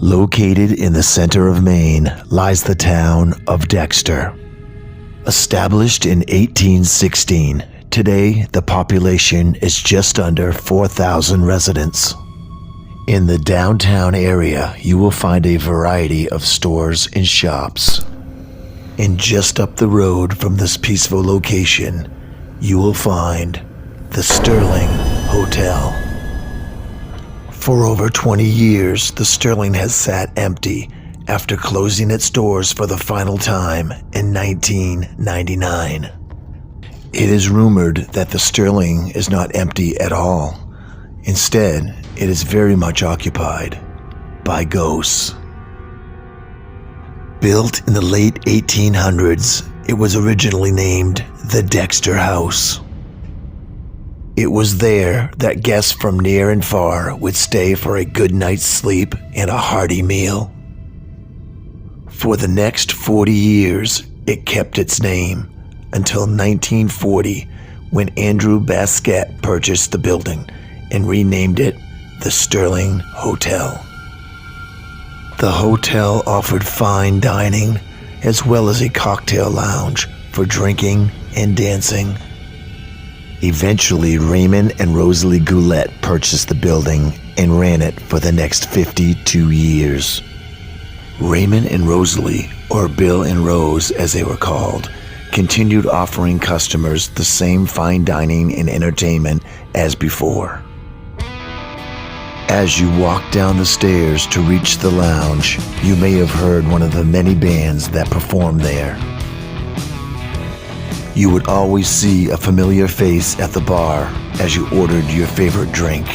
Located in the center of Maine lies the town of Dexter. Established in 1816, today the population is just under 4,000 residents. In the downtown area, you will find a variety of stores and shops. And just up the road from this peaceful location, you will find the Sterling Hotel. For over 20 years, the Sterling has sat empty after closing its doors for the final time in 1999. It is rumored that the Sterling is not empty at all. Instead, it is very much occupied by ghosts. Built in the late 1800s, it was originally named the Dexter House. It was there that guests from near and far would stay for a good night's sleep and a hearty meal. For the next 40 years, it kept its name until 1940, when Andrew Baskett purchased the building and renamed it the Sterling Hotel. The hotel offered fine dining as well as a cocktail lounge for drinking and dancing. Eventually, Raymond and Rosalie Goulet purchased the building and ran it for the next 52 years. Raymond and Rosalie, or Bill and Rose as they were called, continued offering customers the same fine dining and entertainment as before. As you walk down the stairs to reach the lounge, you may have heard one of the many bands that performed there. You would always see a familiar face at the bar as you ordered your favorite drink.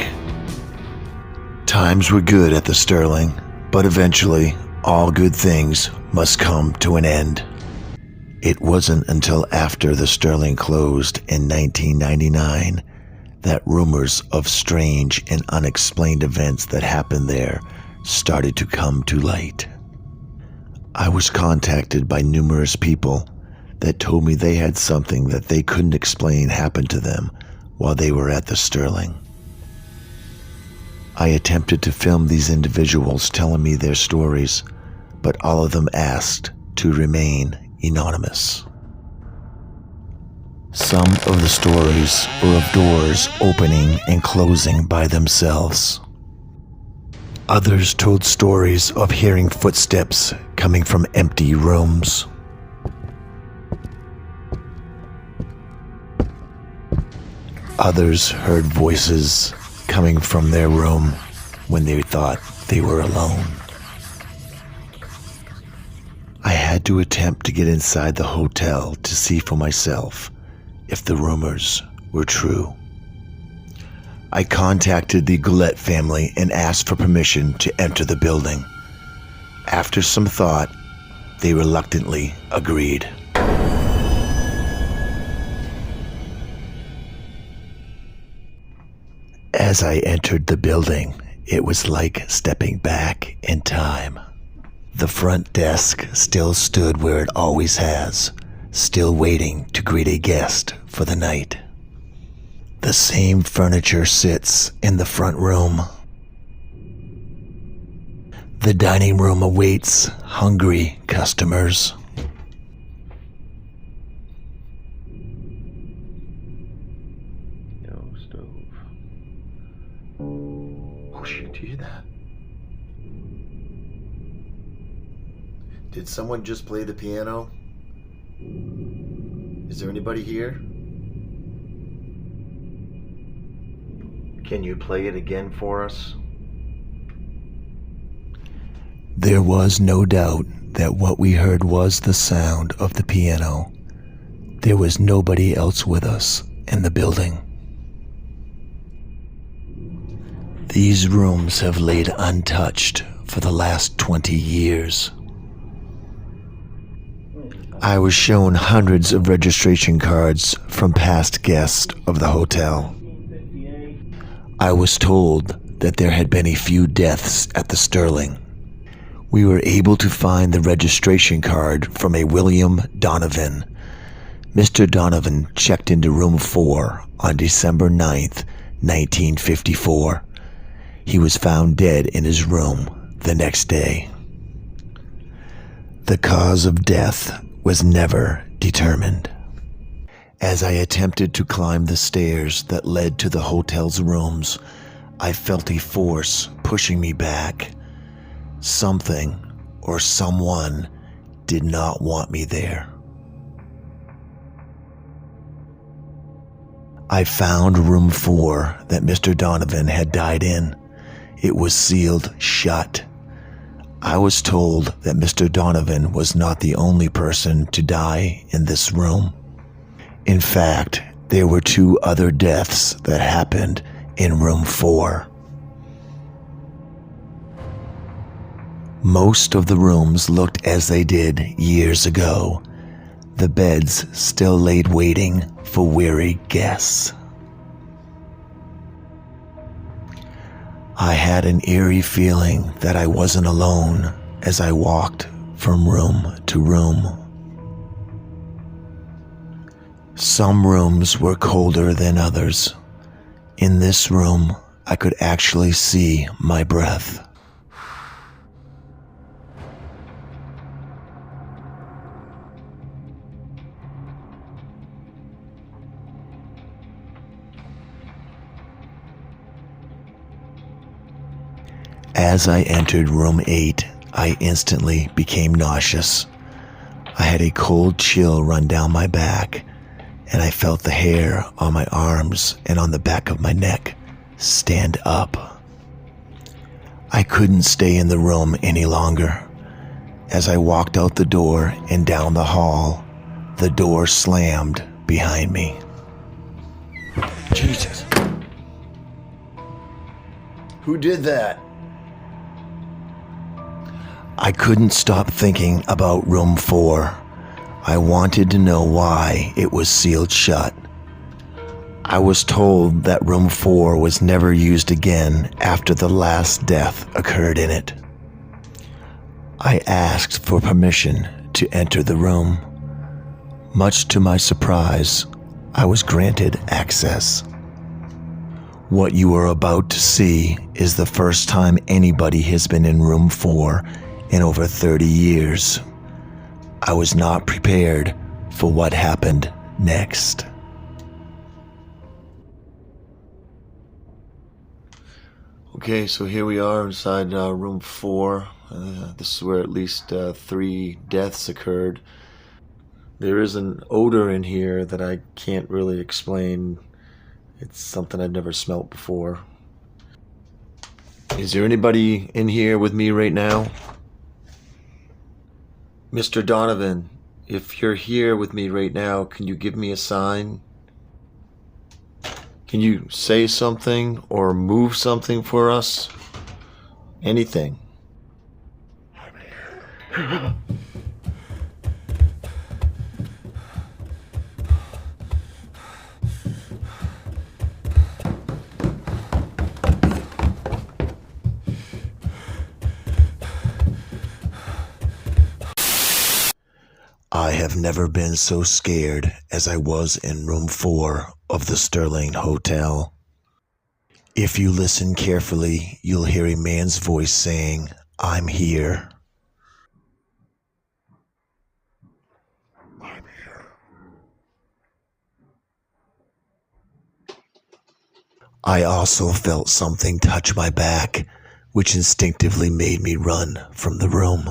Times were good at the Sterling, but eventually, all good things must come to an end. It wasn't until after the Sterling closed in 1999 that rumors of strange and unexplained events that happened there started to come to light. I was contacted by numerous people that told me they had something that they couldn't explain happen to them while they were at the Sterling. I attempted to film these individuals telling me their stories, but all of them asked to remain anonymous. Some of the stories were of doors opening and closing by themselves. Others told stories of hearing footsteps coming from empty rooms. Others heard voices coming from their room when they thought they were alone. I had to attempt to get inside the hotel to see for myself if the rumors were true. I contacted the Goulet family and asked for permission to enter the building. After some thought, they reluctantly agreed. As I entered the building, it was like stepping back in time. The front desk still stood where it always has, still waiting to greet a guest for the night. The same furniture sits in the front room. The dining room awaits hungry customers. Oh shit, do you hear that? Did someone just play the piano? Is there anybody here? Can you play it again for us? There was no doubt that what we heard was the sound of the piano. There was nobody else with us in the building. These rooms have laid untouched for the last 20 years. I was shown hundreds of registration cards from past guests of the hotel. I was told that there had been a few deaths at the Sterling. We were able to find the registration card from a William Donovan. Mr. Donovan checked into room 4 on December 9th, 1954. He was found dead in his room the next day. The cause of death was never determined. As I attempted to climb the stairs that led to the hotel's rooms, I felt a force pushing me back. Something or someone did not want me there. I found room 4 that Mr. Donovan had died in. It was sealed shut. I was told that Mr. Donovan was not the only person to die in this room. In fact, there were 2 other deaths that happened in room 4. Most of the rooms looked as they did years ago. The beds still laid waiting for weary guests. I had an eerie feeling that I wasn't alone as I walked from room to room. Some rooms were colder than others. In this room, I could actually see my breath. As I entered room 8, I instantly became nauseous. I had a cold chill run down my back, and I felt the hair on my arms and on the back of my neck stand up. I couldn't stay in the room any longer. As I walked out the door and down the hall, the door slammed behind me. Jesus. Who did that? I couldn't stop thinking about room 4. I wanted to know why it was sealed shut. I was told that room 4 was never used again after the last death occurred in it. I asked for permission to enter the room. Much to my surprise, I was granted access. What you are about to see is the first time anybody has been in room 4 in over 30 years. I was not prepared for what happened next. Okay, so here we are inside room 4. This is where at least 3 deaths occurred. There is an odor in here that I can't really explain. It's something I've never smelt before. Is there anybody in here with me right now? Mr. Donovan, if you're here with me right now, can you give me a sign? Can you say something or move something for us? Anything. I have never been so scared as I was in room 4 of the Sterling Hotel. If you listen carefully, you'll hear a man's voice saying, "I'm here." I'm here. I also felt something touch my back, which instinctively made me run from the room.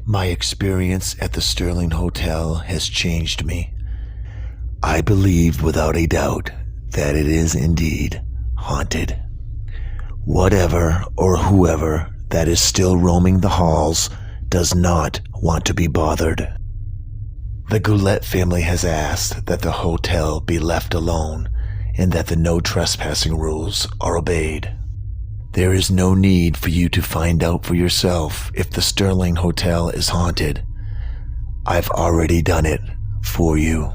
My experience at the Sterling Hotel has changed me. I believe without a doubt that it is indeed haunted. Whatever or whoever that is still roaming the halls does not want to be bothered. The Goulet family has asked that the hotel be left alone and that the no trespassing rules are obeyed. There is no need for you to find out for yourself if the Sterling Hotel is haunted. I've already done it for you.